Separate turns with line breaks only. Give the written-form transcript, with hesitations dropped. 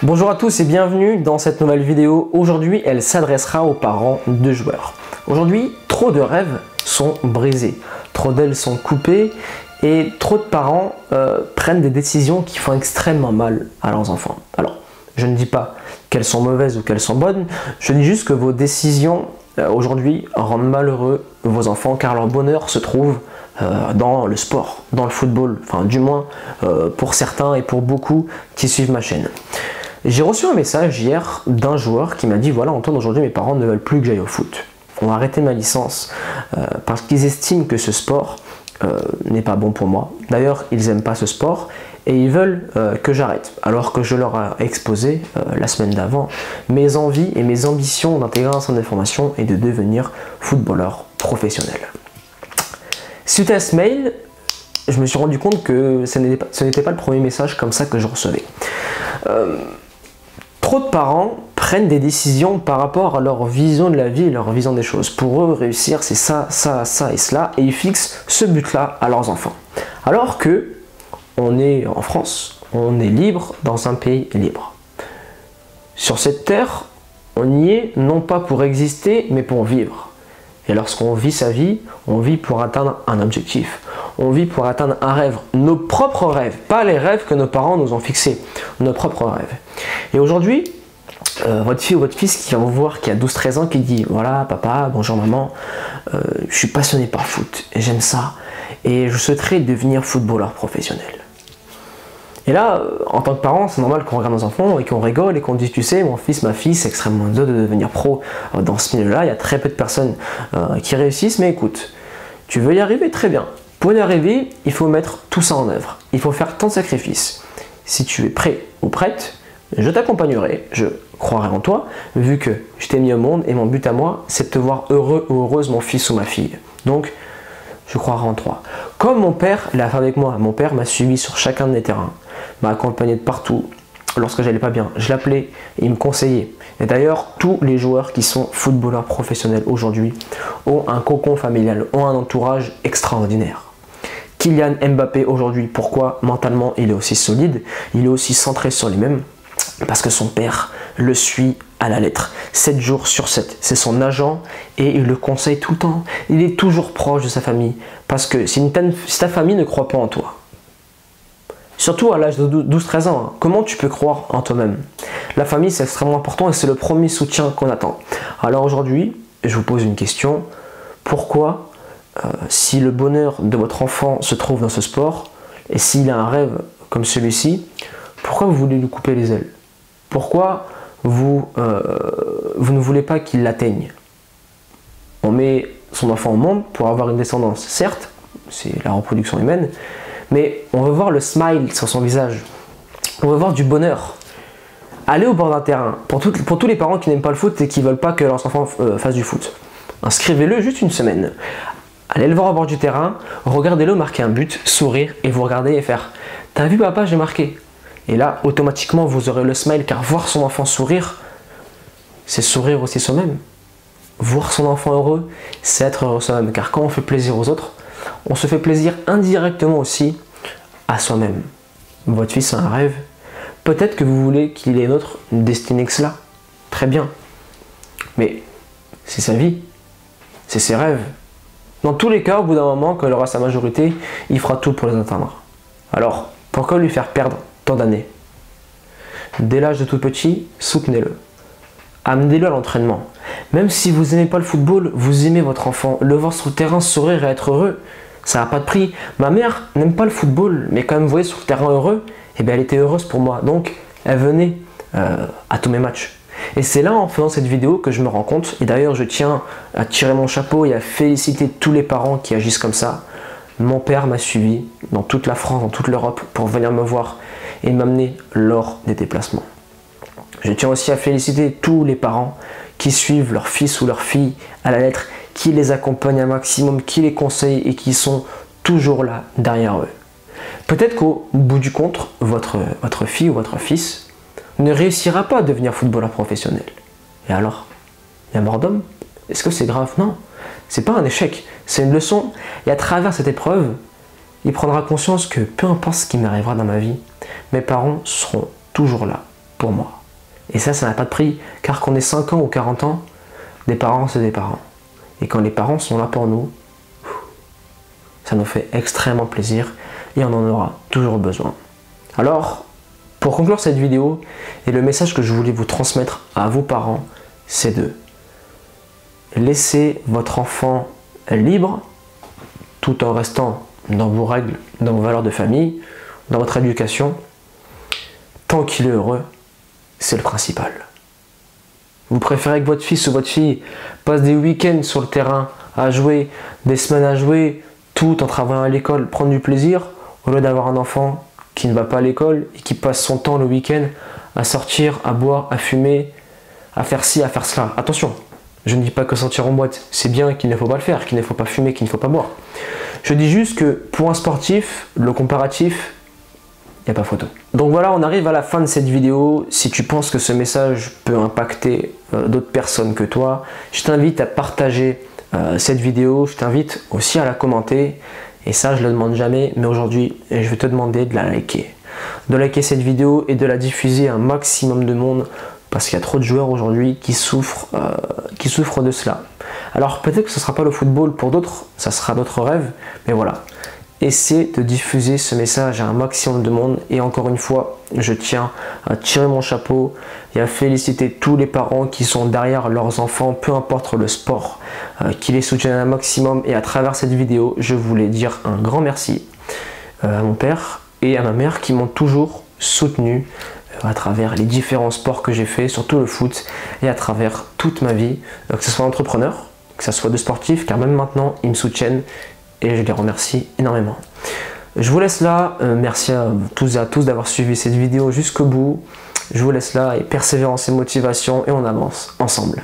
Bonjour à tous et bienvenue dans cette nouvelle vidéo. Aujourd'hui, elle s'adressera aux parents de joueurs. Aujourd'hui, trop de rêves sont brisés, trop d'ailes sont coupées et trop de parents prennent des décisions qui font extrêmement mal à leurs enfants. Alors, je ne dis pas qu'elles sont mauvaises ou qu'elles sont bonnes, je dis juste que vos décisions aujourd'hui rendent malheureux vos enfants car leur bonheur se trouve dans le sport, dans le football, enfin du moins pour certains et pour beaucoup qui suivent ma chaîne. J'ai reçu un message hier d'un joueur qui m'a dit voilà Antoine, aujourd'hui mes parents ne veulent plus que j'aille au foot. On va arrêter ma licence parce qu'ils estiment que ce sport n'est pas bon pour moi. D'ailleurs, ils n'aiment pas ce sport et ils veulent que j'arrête. Alors que je leur ai exposé la semaine d'avant mes envies et mes ambitions d'intégrer un centre de formation et de devenir footballeur professionnel. Suite à ce mail, je me suis rendu compte que ce n'était pas le premier message comme ça que je recevais. Trop de parents prennent des décisions par rapport à leur vision de la vie et leur vision des choses. Pour eux, réussir, c'est ça, ça, ça et cela, et ils fixent ce but-là à leurs enfants. Alors que on est en France, on est libre dans un pays libre. Sur cette terre, on y est non pas pour exister, mais pour vivre. Et lorsqu'on vit sa vie, on vit pour atteindre un objectif. On vit pour atteindre un rêve, nos propres rêves, pas les rêves que nos parents nous ont fixés, nos propres rêves. Et aujourd'hui, votre fille ou votre fils qui vient vous voir, qui a 12-13 ans, qui dit voilà papa, bonjour maman, je suis passionné par le foot, et j'aime ça, et je souhaiterais devenir footballeur professionnel. Et là, en tant que parent, c'est normal qu'on regarde nos enfants et qu'on rigole et qu'on dise tu sais, mon fils, ma fille, c'est extrêmement dur de devenir pro dans ce milieu-là, il y a très peu de personnes qui réussissent, mais écoute, tu veux y arriver, très bien. Pour y arriver, il faut mettre tout ça en œuvre. Il faut faire tant de sacrifices. Si tu es prêt ou prête, je t'accompagnerai, je croirai en toi, vu que je t'ai mis au monde et mon but à moi, c'est de te voir heureux ou heureuse, mon fils ou ma fille. Donc, je croirai en toi. Comme mon père l'a fait avec moi, mon père m'a suivi sur chacun de mes terrains, m'a accompagné de partout. Lorsque j'allais pas bien, je l'appelais et il me conseillait. Et d'ailleurs, tous les joueurs qui sont footballeurs professionnels aujourd'hui ont un cocon familial, ont un entourage extraordinaire. Kylian Mbappé aujourd'hui, pourquoi mentalement il est aussi solide, il est aussi centré sur lui-même? Parce que son père le suit à la lettre, 7 jours sur 7. C'est son agent et il le conseille tout le temps. Il est toujours proche de sa famille. Parce que si ta famille ne croit pas en toi, surtout à l'âge de 12-13 ans, hein, comment tu peux croire en toi-même? La famille, c'est extrêmement important et c'est le premier soutien qu'on attend. Alors aujourd'hui, je vous pose une question. Pourquoi si le bonheur de votre enfant se trouve dans ce sport, et s'il a un rêve comme celui-ci, pourquoi vous voulez lui couper les ailes? Pourquoi vous ne voulez pas qu'il l'atteigne? On met son enfant au monde pour avoir une descendance, certes, c'est la reproduction humaine, mais on veut voir le smile sur son visage, on veut voir du bonheur. Allez au bord d'un terrain, pour tous les parents qui n'aiment pas le foot et qui ne veulent pas que leurs enfants fassent du foot, inscrivez-le juste une semaine. Allez le voir au bord du terrain, regardez-le marquer un but, sourire et vous regardez et faire « T'as vu papa, j'ai marqué ?» Et là, automatiquement, vous aurez le smile car voir son enfant sourire, c'est sourire aussi soi-même. Voir son enfant heureux, c'est être heureux soi-même car quand on fait plaisir aux autres, on se fait plaisir indirectement aussi à soi-même. Votre fils a un rêve, peut-être que vous voulez qu'il ait une autre destinée que cela. Très bien. Mais c'est sa vie, c'est ses rêves. Dans tous les cas, au bout d'un moment, quand il aura sa majorité, il fera tout pour les atteindre. Alors, pourquoi lui faire perdre tant d'années? Dès l'âge de tout petit, soutenez-le. Amenez-le à l'entraînement. Même si vous n'aimez pas le football, vous aimez votre enfant. Le voir sur le terrain sourire et être heureux, ça n'a pas de prix. Ma mère n'aime pas le football, mais quand elle me voyait sur le terrain heureux, eh bien, elle était heureuse pour moi. Donc, elle venait à tous mes matchs. Et c'est là, en faisant cette vidéo, que je me rends compte, et d'ailleurs je tiens à tirer mon chapeau et à féliciter tous les parents qui agissent comme ça. Mon père m'a suivi dans toute la France, dans toute l'Europe, pour venir me voir et m'amener lors des déplacements. Je tiens aussi à féliciter tous les parents qui suivent leur fils ou leur fille à la lettre, qui les accompagnent un maximum, qui les conseillent et qui sont toujours là derrière eux. Peut-être qu'au bout du compte, votre fille ou votre fils ne réussira pas à devenir footballeur professionnel. Et alors? Il y a mort d'homme? Est-ce que c'est grave? Non, c'est pas un échec, c'est une leçon. Et à travers cette épreuve, il prendra conscience que peu importe ce qui m'arrivera dans ma vie, mes parents seront toujours là pour moi. Et ça n'a pas de prix, car qu'on ait 5 ans ou 40 ans, des parents, c'est des parents. Et quand les parents sont là pour nous, ça nous fait extrêmement plaisir et on en aura toujours besoin. Alors, pour conclure cette vidéo, et le message que je voulais vous transmettre à vos parents, c'est de laisser votre enfant libre, tout en restant dans vos règles, dans vos valeurs de famille, dans votre éducation. Tant qu'il est heureux, c'est le principal. Vous préférez que votre fils ou votre fille passe des week-ends sur le terrain à jouer, des semaines à jouer, tout en travaillant à l'école, prendre du plaisir, au lieu d'avoir un enfant qui ne va pas à l'école et qui passe son temps le week-end à sortir, à boire, à fumer, à faire ci, à faire cela. Attention, je ne dis pas que sortir en boîte, c'est bien, qu'il ne faut pas le faire, qu'il ne faut pas fumer, qu'il ne faut pas boire. Je dis juste que pour un sportif, le comparatif, il n'y a pas photo. Donc voilà, on arrive à la fin de cette vidéo. Si tu penses que ce message peut impacter d'autres personnes que toi, je t'invite à partager cette vidéo. Je t'invite aussi à la commenter. Et ça, je ne le demande jamais, mais aujourd'hui, je vais te demander de la liker. De liker cette vidéo et de la diffuser à un maximum de monde, parce qu'il y a trop de joueurs aujourd'hui qui souffrent de cela. Alors peut-être que ce ne sera pas le football pour d'autres, ça sera d'autres rêves, mais voilà. Essaie de diffuser ce message à un maximum de monde. Et encore une fois, je tiens à tirer mon chapeau et à féliciter tous les parents qui sont derrière leurs enfants, peu importe le sport, qui les soutiennent un maximum. Et à travers cette vidéo, je voulais dire un grand merci à mon père et à ma mère qui m'ont toujours soutenu à travers les différents sports que j'ai fait, surtout le foot, et à travers toute ma vie, que ce soit entrepreneur, que ce soit de sportif, car même maintenant, ils me soutiennent. Et je les remercie énormément. Je vous laisse là. Merci à tous et à tous d'avoir suivi cette vidéo jusqu'au bout. Je vous laisse là et persévérance et motivation et on avance ensemble.